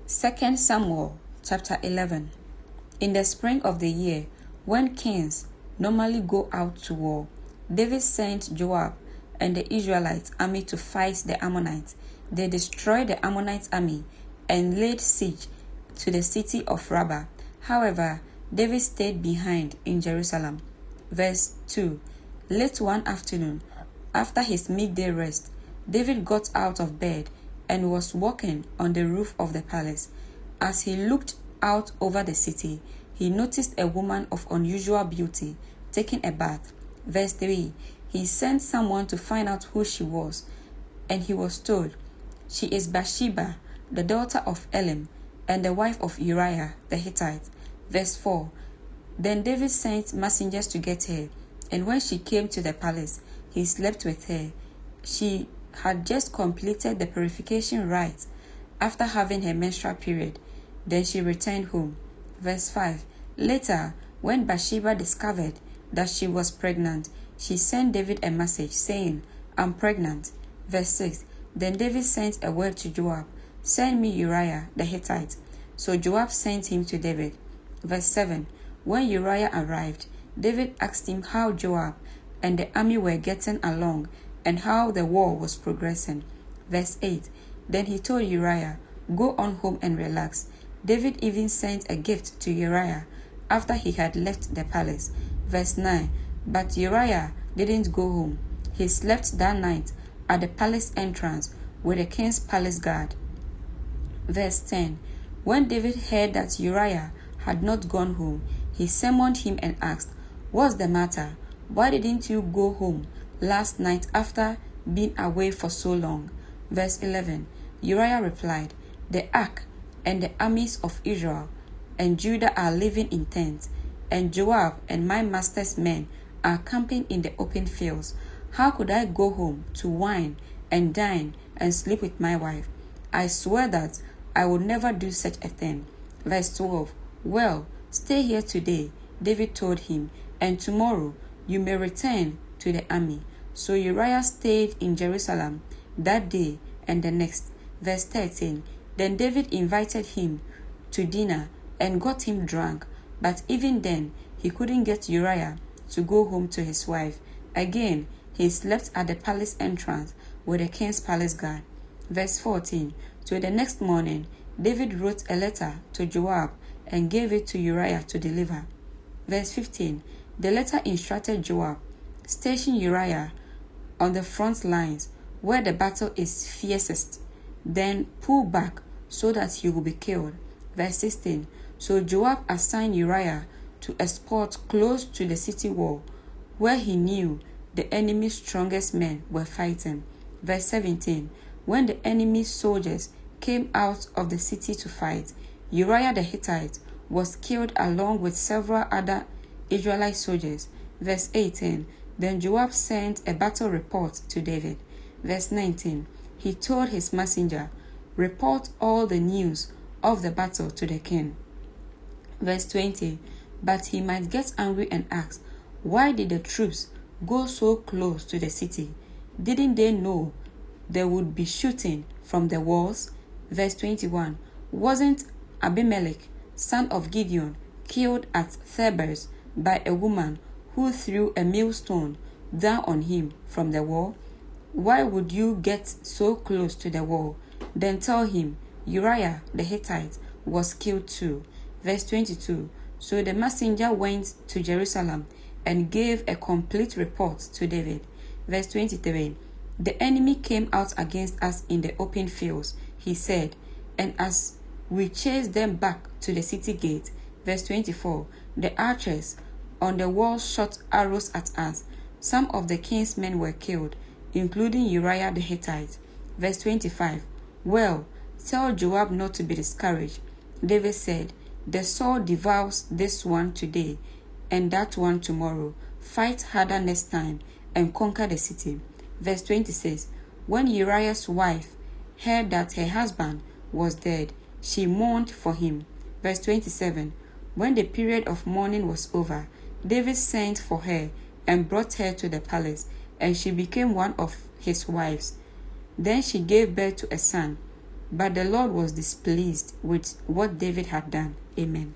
2 Samuel chapter 11. In the spring of the year, when kings normally go out to war, David sent Joab and the Israelite army to fight the Ammonites. They destroyed the Ammonite army and laid siege to the city of Rabbah. However, David stayed behind in Jerusalem. Verse 2. Late one afternoon, after his midday rest, David got out of bed and was walking on the roof of the palace. As he looked out over the city, he noticed a woman of unusual beauty taking a bath. Verse 3. He sent someone to find out who she was, and he was told, "She is Bathsheba, the daughter of Elim, and the wife of Uriah the Hittite." Verse 4. Then David sent messengers to get her, and when she came to the palace, he slept with her. She had just completed the purification rites after having her menstrual period. Then she returned home. Verse 5. Later, when Bathsheba discovered that she was pregnant, she sent David a message saying, "I'm pregnant." Verse 6. Then David sent a word to Joab, "Send me Uriah the Hittite." So Joab sent him to David. Verse 7. When Uriah arrived, David asked him how Joab and the army were getting along and how the war was progressing. Verse 8. Then he told Uriah, "Go on home and relax." David even sent a gift to Uriah after he had left the palace. Verse 9. But Uriah didn't go home. He slept that night at the palace entrance with the king's palace guard. Verse 10. When David heard that Uriah had not gone home, he summoned him and asked, "What's the matter? Why didn't you go home last night after being away for so long?" Verse 11. Uriah replied, "The ark and the armies of Israel and Judah are living in tents, and Joab and my master's men are camping in the open fields. How could I go home to wine and dine and sleep with my wife? I swear that I would never do such a thing." Verse 12. "Well, stay here today," David told him, "and tomorrow you may return to the army." So Uriah stayed in Jerusalem that day and the next. Verse 13. Then David invited him to dinner and got him drunk, but even then he couldn't get Uriah to go home to his wife. Again, he slept at the palace entrance with the king's palace guard. Verse 14. So the next morning, David wrote a letter to Joab and gave it to Uriah to deliver. Verse 15. The letter instructed Joab, "Station Uriah on the front lines where the battle is fiercest. Then pull back so that he will be killed." Verse 16. So Joab assigned Uriah to a spot close to the city wall where he knew the enemy's strongest men were fighting. Verse 17. When the enemy's soldiers came out of the city to fight, Uriah the Hittite was killed along with several other Israelite soldiers. Verse 18. Then Joab sent a battle report to David. Verse 19. He told his messenger, "Report all the news of the battle to the king." Verse 20. But he might get angry and ask, "Why did the troops go so close to the city? Didn't they know there would be shooting from the walls?" Verse 21. Wasn't Abimelech, son of Gideon, killed at Thebez by a woman who threw a millstone down on him from the wall? Why would you get so close to the wall? Then tell him, Uriah the Hittite was killed too. Verse 22. So the messenger went to Jerusalem and gave a complete report to David. Verse 23. The enemy came out against us in the open fields, he said, and as we chased them back to the city gate. Verse 24. The archers on the wall shot arrows at us. Some of the king's men were killed, including Uriah the Hittite. Verse 25. Well, tell Joab not to be discouraged. David said, "The sword devours this one today and that one tomorrow. Fight harder next time and conquer the city." Verse 26. When Uriah's wife heard that her husband was dead, she mourned for him. Verse 27. When the period of mourning was over, David sent for her and brought her to the palace, and she became one of his wives. Then she gave birth to a son. but the Lord was displeased with what David had done. Amen.